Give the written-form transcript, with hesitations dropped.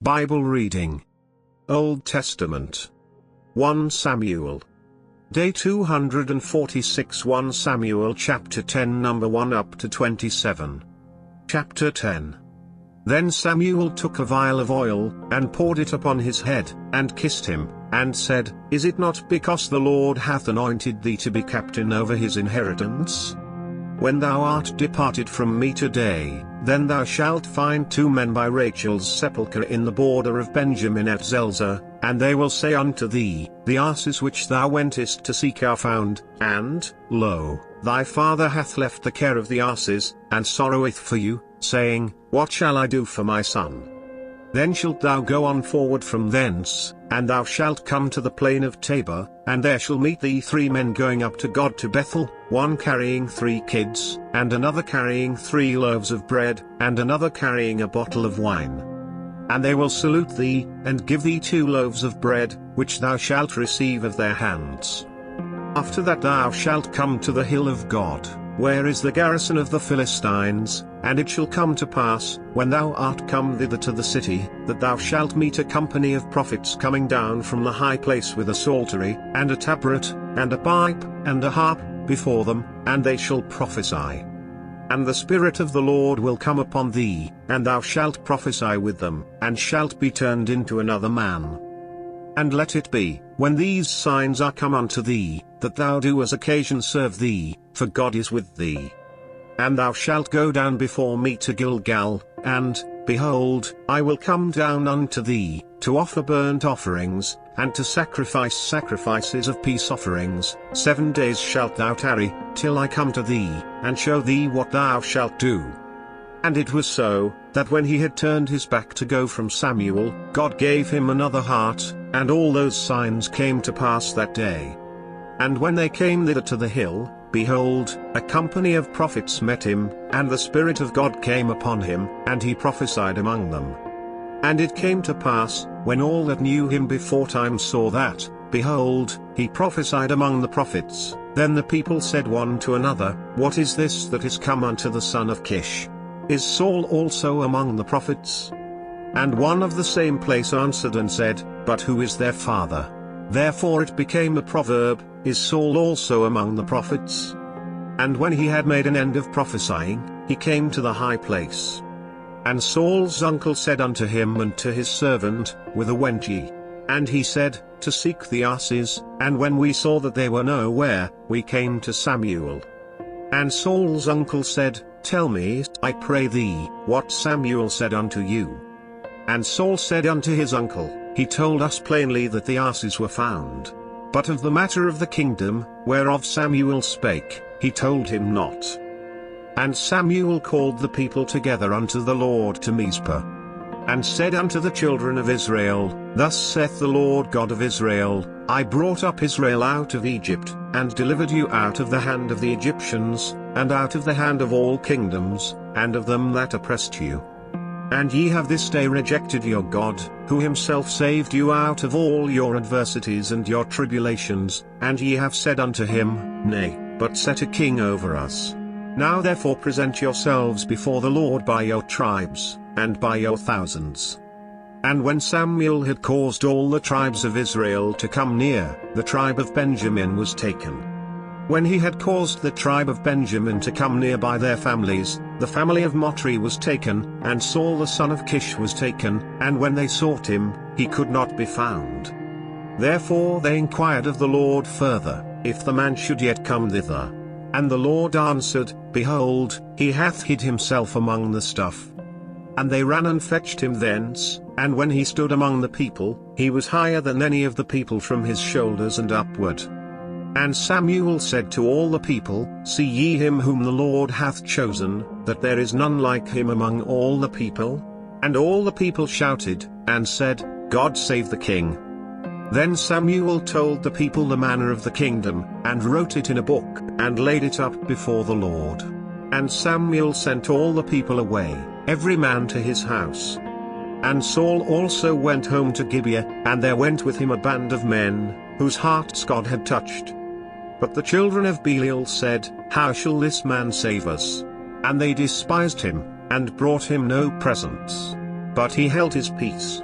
Bible reading. Old Testament. 1 Samuel. Day 246. 1 Samuel chapter 10 number 1 up to 27. Chapter 10. Then Samuel took a vial of oil, and poured it upon his head, and kissed him, and said, Is it not because the Lord hath anointed thee to be captain over his inheritance? When thou art departed from me today, then thou shalt find 2 men by Rachel's sepulchre in the border of Benjamin at Zelzah, and they will say unto thee, The asses which thou wentest to seek are found, and, lo, thy father hath left the care of the asses, and sorroweth for you, saying, What shall I do for my son? Then shalt thou go on forward from thence, and thou shalt come to the plain of Tabor, and there shall meet thee 3 men going up to God to Bethel, one carrying 3 kids, and another carrying 3 loaves of bread, and another carrying a bottle of wine. And they will salute thee, and give thee 2 loaves of bread, which thou shalt receive of their hands. After that thou shalt come to the hill of God, where is the garrison of the Philistines, and it shall come to pass, when thou art come thither to the city, that thou shalt meet a company of prophets coming down from the high place with a psaltery, and a tabret, and a pipe, and a harp, before them, and they shall prophesy. And the Spirit of the Lord will come upon thee, and thou shalt prophesy with them, and shalt be turned into another man. And let it be, when these signs are come unto thee, that thou do as occasion serve thee, for God is with thee. And thou shalt go down before me to Gilgal, and, behold, I will come down unto thee, to offer burnt offerings, and to sacrifice sacrifices of peace offerings. 7 days shalt thou tarry, till I come to thee, and show thee what thou shalt do. And it was so, that when he had turned his back to go from Samuel, God gave him another heart, and all those signs came to pass that day. And when they came thither to the hill, behold, a company of prophets met him, and the Spirit of God came upon him, and he prophesied among them. And it came to pass, when all that knew him beforetime saw that, behold, he prophesied among the prophets, then the people said one to another, What is this that is come unto the son of Kish? Is Saul also among the prophets? And one of the same place answered and said, But who is their father? Therefore it became a proverb, Is Saul also among the prophets? And when he had made an end of prophesying, he came to the high place. And Saul's uncle said unto him and to his servant, Whither went ye? And he said, To seek the asses, and when we saw that they were nowhere, we came to Samuel. And Saul's uncle said, Tell me, I pray thee, what Samuel said unto you. And Saul said unto his uncle, He told us plainly that the asses were found. But of the matter of the kingdom, whereof Samuel spake, he told him not. And Samuel called the people together unto the Lord to Mizpah. And said unto the children of Israel, Thus saith the Lord God of Israel, I brought up Israel out of Egypt, and delivered you out of the hand of the Egyptians, and out of the hand of all kingdoms, and of them that oppressed you. And ye have this day rejected your God, who himself saved you out of all your adversities and your tribulations, and ye have said unto him, Nay, but set a king over us. Now therefore present yourselves before the Lord by your tribes, and by your thousands. And when Samuel had caused all the tribes of Israel to come near, the tribe of Benjamin was taken. When he had caused the tribe of Benjamin to come near by their families, the family of Motri was taken, and Saul the son of Kish was taken, and when they sought him, he could not be found. Therefore they inquired of the Lord further, if the man should yet come thither. And the Lord answered, Behold, he hath hid himself among the stuff. And they ran and fetched him thence, and when he stood among the people, he was higher than any of the people from his shoulders and upward. And Samuel said to all the people, See ye him whom the Lord hath chosen, that there is none like him among all the people? And all the people shouted, and said, God save the king. Then Samuel told the people the manner of the kingdom, and wrote it in a book, and laid it up before the Lord. And Samuel sent all the people away, every man to his house. And Saul also went home to Gibeah, and there went with him a band of men, whose hearts God had touched. But the children of Belial said, How shall this man save us? And they despised him, and brought him no presents. But he held his peace.